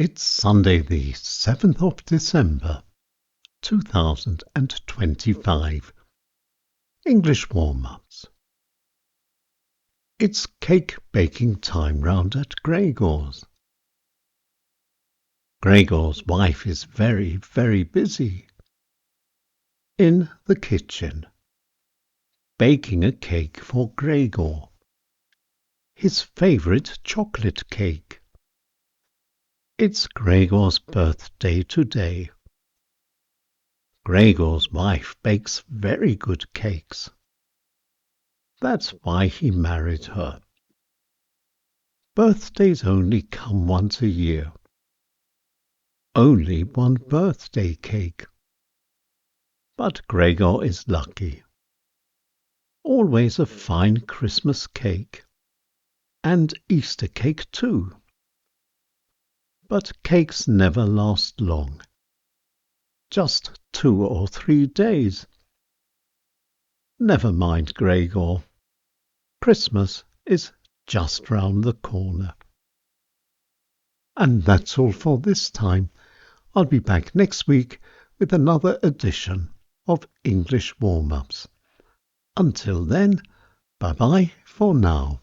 It's Sunday, the 7th of December, 2025. English warm-ups. It's cake baking time round at Gregor's. Gregor's wife is very, very busy in the kitchen, baking a cake for Gregor, his favorite chocolate cake. It's Gregor's birthday today. Gregor's wife bakes very good cakes. That's why he married her. Birthdays only come once a year. Only one birthday cake. But Gregor is lucky. Always a fine Christmas cake. And Easter cake too. But cakes never last long. Just 2 or 3 days. Never mind, Gregor. Christmas is just round the corner. And that's all for this time. I'll be back next week with another edition of English Warm-Ups. Until then, bye-bye for now.